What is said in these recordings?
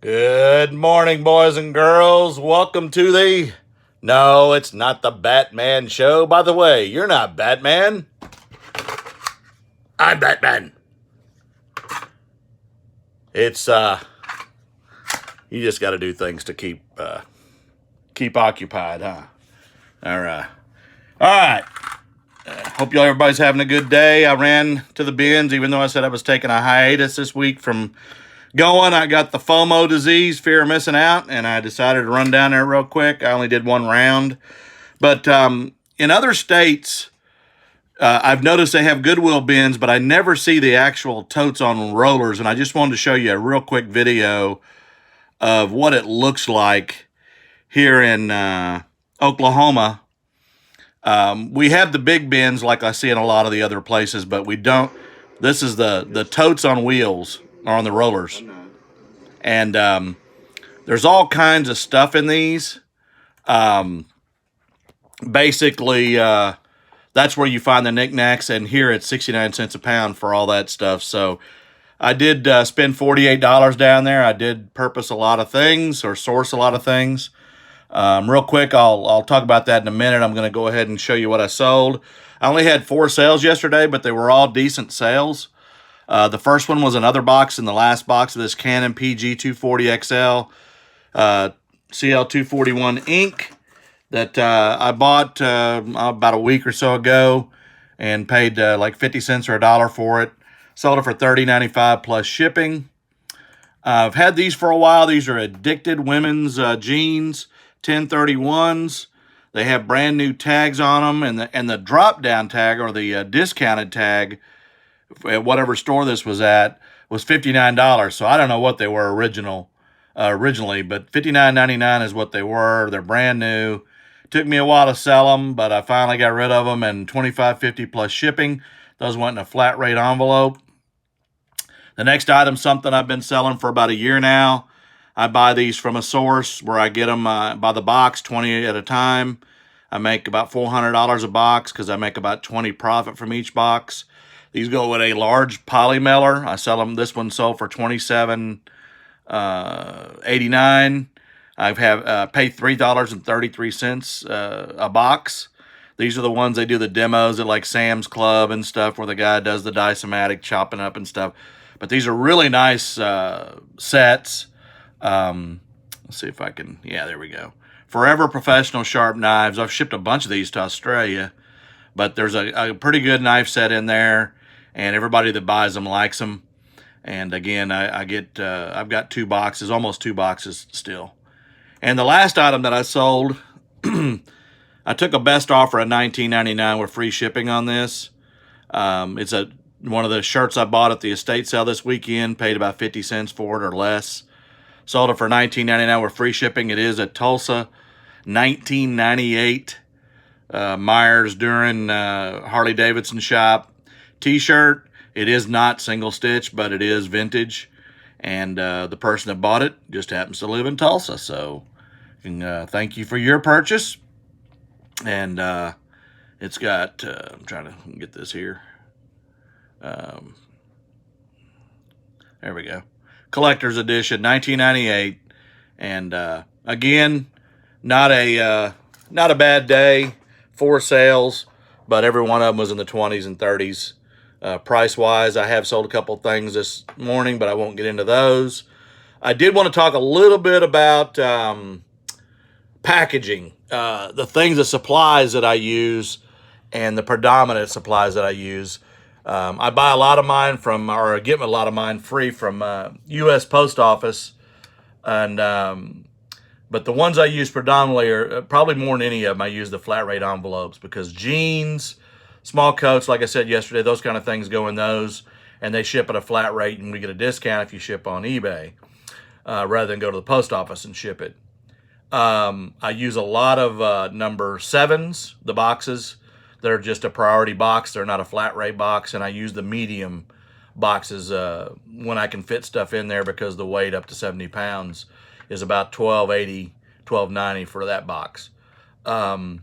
Good morning, boys and girls. Welcome to the... No, it's not the Batman show. By the way, you're not Batman. I'm Batman. It's, you just got to do things to keep occupied, huh? All right. Hope everybody's having a good day. I ran to the bins, even though I said I was taking a hiatus this week from going. I got the FOMO disease, fear of missing out, and I decided to run down there real quick. I only did one round. But in other states, I've noticed they have Goodwill bins, but I never see the actual totes on rollers. And I just wanted to show you a real quick video of what it looks like here in Oklahoma. We have the big bins like I see in a lot of the other places, but we don't. This is the totes on wheels, or on the rollers. And there's all kinds of stuff in these. Basically, that's where you find the knickknacks, and here it's 69 cents a pound for all that stuff. So I did spend $48 down there. I did purpose a lot of things, or source a lot of things. Real quick, I'll talk about that in a minute. I'm going to go ahead and show you what I sold. I only had 4 sales yesterday, but they were all decent sales. The first one was another box in the last box of this Canon PG240XL CL241 ink that I bought about a week or so ago and paid like 50 cents or $1 for it. Sold it for $30.95 plus shipping. I've had these for a while. These are Addicted women's jeans, 1031s. They have brand new tags on them, and the drop down tag, or the discounted tag at whatever store this was at, was $59. So I don't know what they were originally, but $59.99 is what they were. They're brand new. Took me a while to sell them, but I finally got rid of them, and $25.50 plus shipping. Those went in a flat rate envelope. The next item, something I've been selling for about a year now. I buy these from a source where I get them by the box, 20 at a time. I make about $400 a box because I make about 20 profit from each box. These go with a large poly mailer. I sell them. This one sold for $27.89. I've paid $3.33 a box. These are the ones they do the demos at like Sam's Club and stuff, where the guy does the disomatic chopping up and stuff. But these are really nice sets. Let's see if I can, yeah, there we go. Forever Professional Sharp Knives. I've shipped a bunch of these to Australia, but there's a pretty good knife set in there, and everybody that buys them likes them. And again, I've got 2 boxes, almost 2 boxes still. And the last item that I sold, I took a best offer at $19.99 with free shipping on this. It's one of the shirts I bought at the estate sale this weekend, paid about 50 cents for it or less. Sold it for $19.99 with free shipping. It is a Tulsa 1998 Myers Duran Harley Davidson shop t-shirt. It is not single stitch, but it is vintage. And the person that bought it just happens to live in Tulsa. So thank you for your purchase. And it's got, I'm trying to get this here. There we go. Collector's edition, 1998. And again, not a bad day. 4 sales, but every one of them was in the 20s and 30s. Price-wise, I have sold a couple things this morning, but I won't get into those. I did want to talk a little bit about packaging, the supplies that I use, and the predominant supplies that I use. I buy a lot of mine from, or get a lot of mine free from U.S. Post Office, and but the ones I use predominantly are probably more than any of them. I use the flat rate envelopes because jeans, small coats, like I said yesterday, those kind of things go in those, and they ship at a flat rate, and we get a discount if you ship on eBay rather than go to the post office and ship it. I use a lot of number 7s, the boxes. They're just a priority box. They're not a flat rate box, and I use the medium boxes when I can fit stuff in there, because the weight up to 70 pounds is about $12.80, $12.90 for that box. I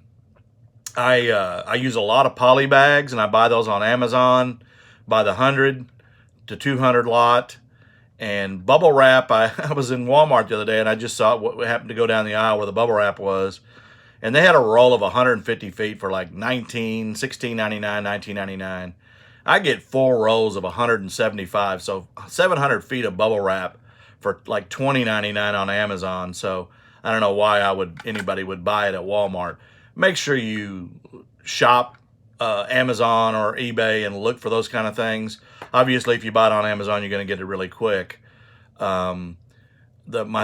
use a lot of poly bags, and I buy those on Amazon by the 100 to 200 lot, And bubble wrap, I was in Walmart the other day and I just saw what happened to go down the aisle where the bubble wrap was. And they had a roll of 150 feet for like 16.99, 19.99. I get 4 rolls of 175, so 700 feet of bubble wrap for like 20.99 on Amazon. So I don't know why anybody would buy it at Walmart. Make sure you shop Amazon or eBay and look for those kind of things. Obviously, if you buy it on Amazon, you're going to get it really quick. My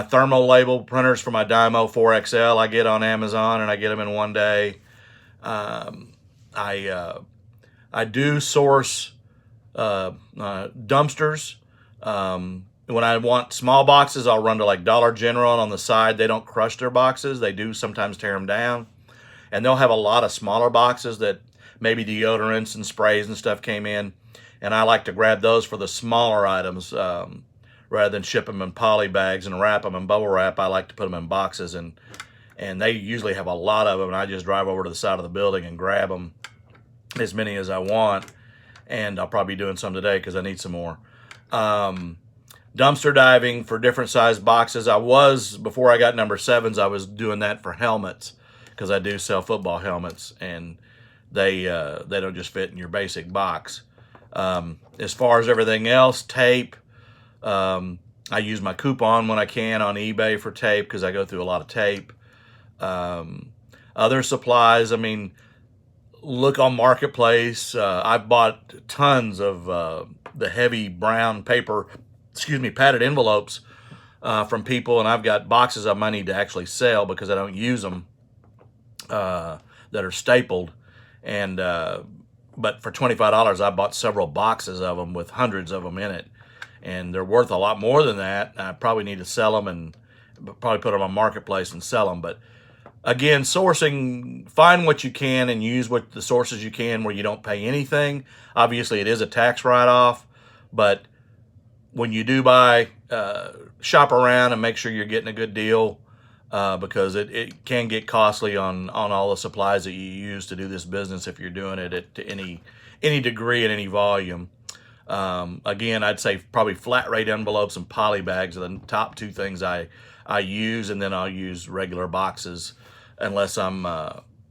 thermal label printers for my Dymo 4XL I get on Amazon, and I get them in one day. I do source dumpsters. When I want small boxes, I'll run to like Dollar General, and on the side they don't crush their boxes. They do sometimes tear them down, and they'll have a lot of smaller boxes that maybe deodorants and sprays and stuff came in, and I like to grab those for the smaller items. Rather than ship them in poly bags and wrap them in bubble wrap, I like to put them in boxes, and they usually have a lot of them, and I just drive over to the side of the building and grab them, as many as I want, and I'll probably be doing some today because I need some more. Dumpster diving for different size boxes. Before I got number 7s, I was doing that for helmets because I do sell football helmets, and they don't just fit in your basic box. As far as everything else, tape. I use my coupon when I can on eBay for tape because I go through a lot of tape. Other supplies, I mean, look on Marketplace. I've bought tons of the heavy brown paper, padded envelopes from people, and I've got boxes of them I need to actually sell because I don't use them that are stapled. And but for $25, I bought several boxes of them with hundreds of them in it. And they're worth a lot more than that. I probably need to sell them and probably put them on Marketplace and sell them. But again, sourcing, find what you can and use what the sources you can where you don't pay anything. Obviously, it is a tax write-off, but when you do buy, shop around and make sure you're getting a good deal because it can get costly on all the supplies that you use to do this business if you're doing it to any degree and any volume. Again, I'd say probably flat rate envelopes and poly bags are the top 2 things I use, and then I'll use regular boxes unless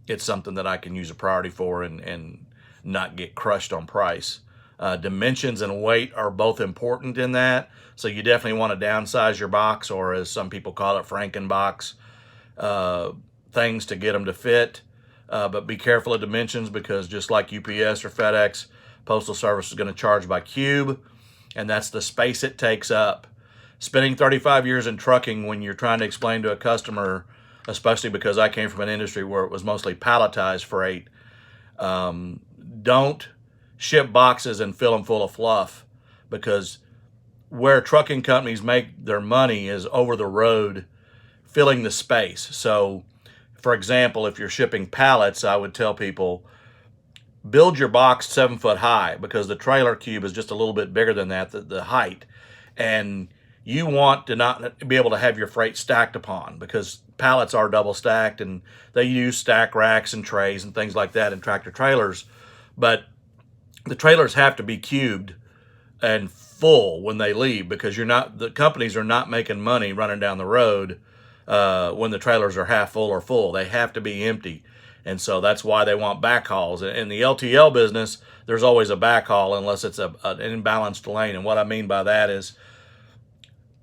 it's something that I can use a priority for and not get crushed on price. Dimensions and weight are both important in that, so you definitely want to downsize your box, or as some people call it, Frankenbox things to get them to fit. But be careful of dimensions because just like UPS or FedEx, Postal Service is going to charge by cube, and that's the space it takes up. Spending 35 years in trucking, when you're trying to explain to a customer, especially because I came from an industry where it was mostly palletized freight, don't ship boxes and fill them full of fluff, because where trucking companies make their money is over the road filling the space. So, for example, if you're shipping pallets, I would tell people, build your box 7 foot high because the trailer cube is just a little bit bigger than that, the height. And you want to not be able to have your freight stacked upon because pallets are double stacked and they use stack racks and trays and things like that in tractor trailers. But the trailers have to be cubed and full when they leave because the companies are not making money running down the road when the trailers are half full or full. They have to be empty. And so that's why they want backhauls. In the LTL business, there's always a backhaul unless it's an imbalanced lane. And what I mean by that is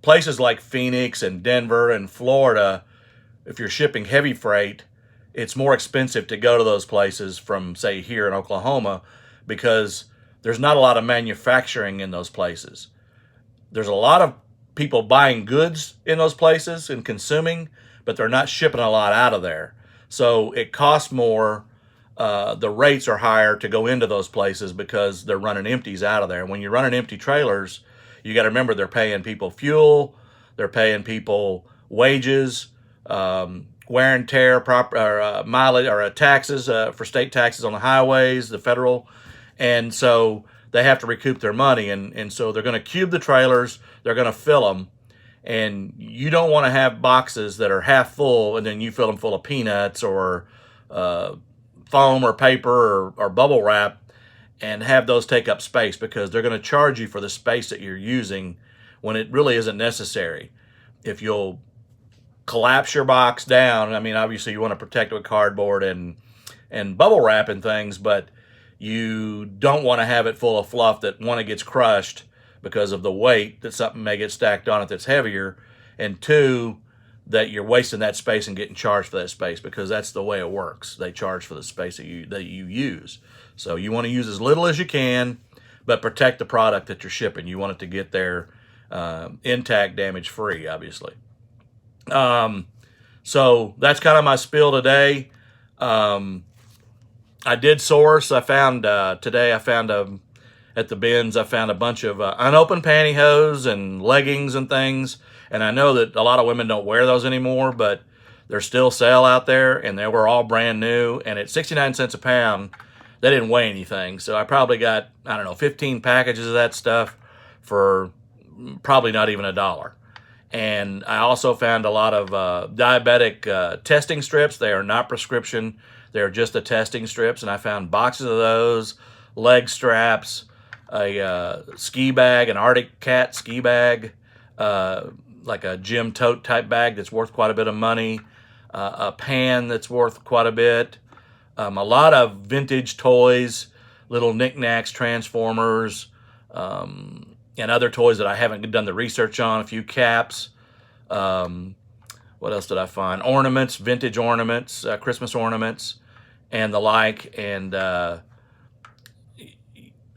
places like Phoenix and Denver and Florida, if you're shipping heavy freight, it's more expensive to go to those places from, say, here in Oklahoma because there's not a lot of manufacturing in those places. There's a lot of people buying goods in those places and consuming, but they're not shipping a lot out of there. So it costs more. The rates are higher to go into those places because they're running empties out of there. And when you're running empty trailers, you got to remember they're paying people fuel, they're paying people wages, wear and tear, mileage or taxes for state taxes on the highways, the federal, and so they have to recoup their money. And so they're going to cube the trailers, they're going to fill them. And you don't want to have boxes that are half full and then you fill them full of peanuts or foam or paper or bubble wrap and have those take up space because they're going to charge you for the space that you're using when it really isn't necessary. If you'll collapse your box down, I mean, obviously you want to protect it with cardboard and bubble wrap and things, but you don't want to have it full of fluff that, one, it gets crushed because of the weight, that something may get stacked on it that's heavier, and two, that you're wasting that space and getting charged for that space, because that's the way it works. They charge for the space that you use. So you want to use as little as you can, but protect the product that you're shipping. You want it to get there intact, damage-free, obviously. So that's kind of my spiel today. I did source. I found today. I found at the bins. I found a bunch of unopened pantyhose and leggings and things. And I know that a lot of women don't wear those anymore, but they're still sale out there, and they were all brand new. And at 69 cents a pound, they didn't weigh anything. So I probably got, I don't know, 15 packages of that stuff for probably not even $1. And I also found a lot of diabetic testing strips. They are not prescription. They're just the testing strips. And I found boxes of those, leg straps, a ski bag, an Arctic Cat ski bag, like a gym tote type bag that's worth quite a bit of money, a pan that's worth quite a bit, a lot of vintage toys, little knickknacks, Transformers, and other toys that I haven't done the research on, a few caps. What else did I find? Ornaments, vintage ornaments, Christmas ornaments, and the like. And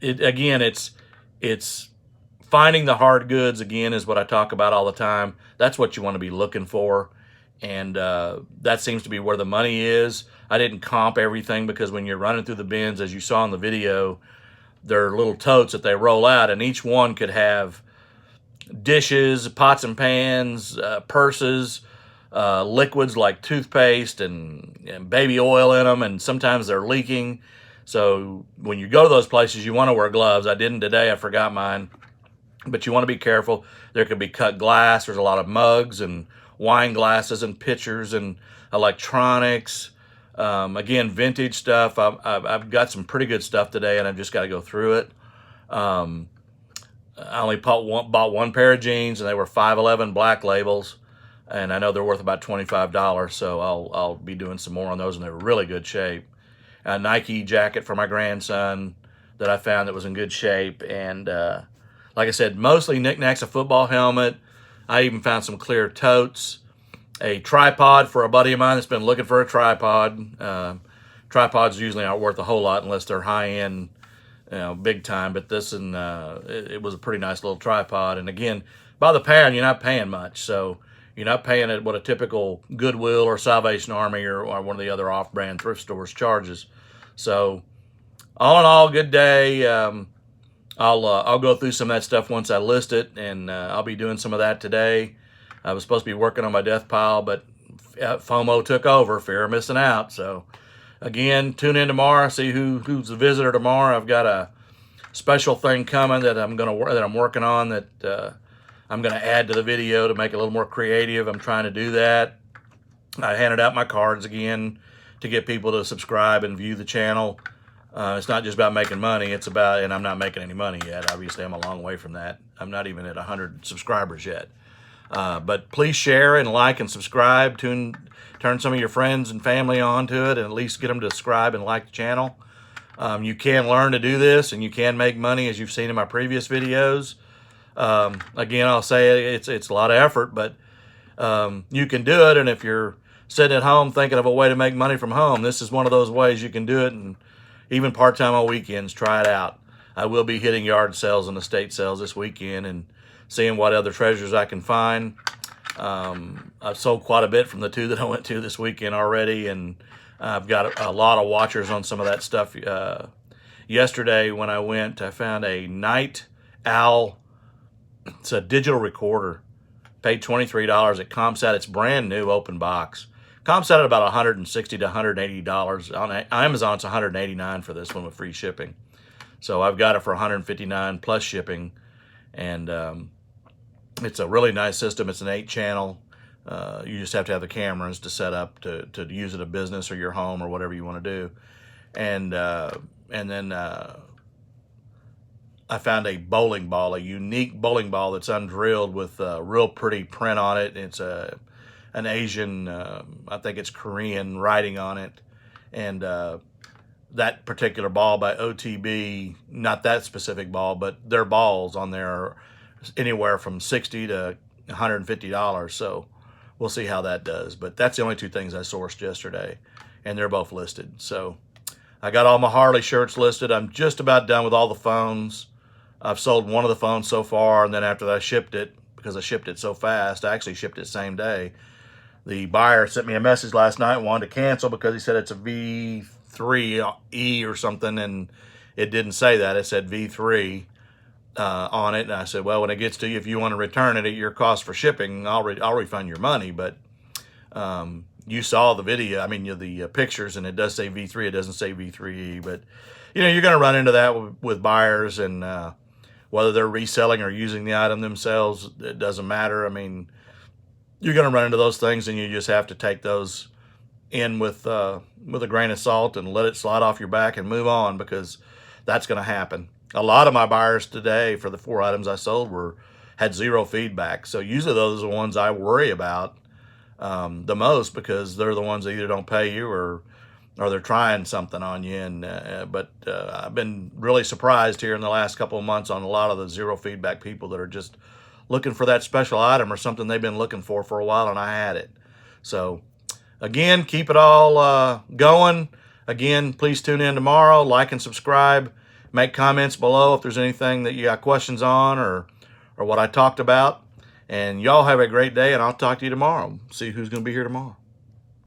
it's finding the hard goods, again, is what I talk about all the time. That's what you want to be looking for. And that seems to be where the money is. I didn't comp everything, because when you're running through the bins, as you saw in the video, there are little totes that they roll out, and each one could have dishes, pots and pans, purses, liquids like toothpaste and baby oil in them, and sometimes they're leaking. So when you go to those places, you want to wear gloves. I didn't today. I forgot mine. But you want to be careful. There could be cut glass. There's a lot of mugs and wine glasses and pitchers and electronics. Again, vintage stuff. I've got some pretty good stuff today, and I've just got to go through it. I only bought one pair of jeans, and they were 511 black labels, and I know they're worth about $25, so I'll be doing some more on those, and they're really good shape. A Nike jacket for my grandson that I found that was in good shape, and like I said, mostly knickknacks, a football helmet. I even found some clear totes, a tripod for a buddy of mine that's been looking for a tripod. Tripods usually aren't worth a whole lot unless they're high-end, big time, but this and it was a pretty nice little tripod. And again, by the pound, you're not paying much, so you're not paying it what a typical Goodwill or Salvation Army or one of the other off-brand thrift stores charges. So all in all, good day. I'll go through some of that stuff once I list it, and I'll be doing some of that today. I was supposed to be working on my death pile, but FOMO took over, fear of missing out. So again, tune in tomorrow, see who's the visitor tomorrow. I've got a special thing coming that I'm working on that I'm gonna add to the video to make it a little more creative. I'm trying to do that. I handed out my cards again to get people to subscribe and view the channel. It's not just about making money, it's about, and I'm not making any money yet. Obviously, I'm a long way from that. I'm not even at 100 subscribers yet. But please share and like and subscribe. Turn some of your friends and family on to it, and at least get them to subscribe and like the channel. You can learn to do this, and you can make money, as you've seen in my previous videos. Again, I'll say it's a lot of effort, but you can do it. And if you're sitting at home thinking of a way to make money from home, this is one of those ways you can do it. And even part-time on weekends, try it out. I will be hitting yard sales and estate sales this weekend and seeing what other treasures I can find. I've sold quite a bit from the two that I went to this weekend already, and I've got a lot of watchers on some of that stuff. Yesterday when I went, I found a Night Owl. It's a digital recorder. Paid $23 at CompSat. It's brand new, open box. CompSat at about $160 to $180. On Amazon, it's $189 for this one with free shipping. So I've got it for $159 plus shipping. And it's a really nice system. It's an 8-channel. You just have to have the cameras to set up to use it at a business or your home or whatever you want to do. And then I found a bowling ball, a unique bowling ball that's undrilled with a real pretty print on it. It's an Asian, I think it's Korean writing on it. And that particular ball by OTB, not that specific ball, but their balls on there are anywhere from $60 to $150. So we'll see how that does. But that's the only two things I sourced yesterday, and they're both listed. So I got all my Harley shirts listed. I'm just about done with all the phones. I've sold one of the phones so far, and then after that I shipped it, because I shipped it so fast, I actually shipped it same day. The buyer sent me a message last night, wanted to cancel because he said it's a V3E or something, and it didn't say that. It said V3 on it. And I said, well, when it gets to you, if you want to return it at your cost for shipping, I'll refund your money. But you saw the video, I mean, the pictures, and it does say V3. It doesn't say V3E. But, you're going to run into that with buyers, and whether they're reselling or using the item themselves, it doesn't matter. I mean, you're going to run into those things, and you just have to take those in with a grain of salt and let it slide off your back and move on, because that's going to happen. A lot of my buyers today for the 4 items I sold had zero feedback. So usually those are the ones I worry about the most, because they're the ones that either don't pay you or they're trying something on you. And but I've been really surprised here in the last couple of months on a lot of the zero feedback people that are just looking for that special item or something they've been looking for a while, and I had it. So again, keep it all going. Again, please tune in tomorrow. Like and subscribe. Make comments below if there's anything that you got questions on or what I talked about. And y'all have a great day, and I'll talk to you tomorrow. See who's going to be here tomorrow.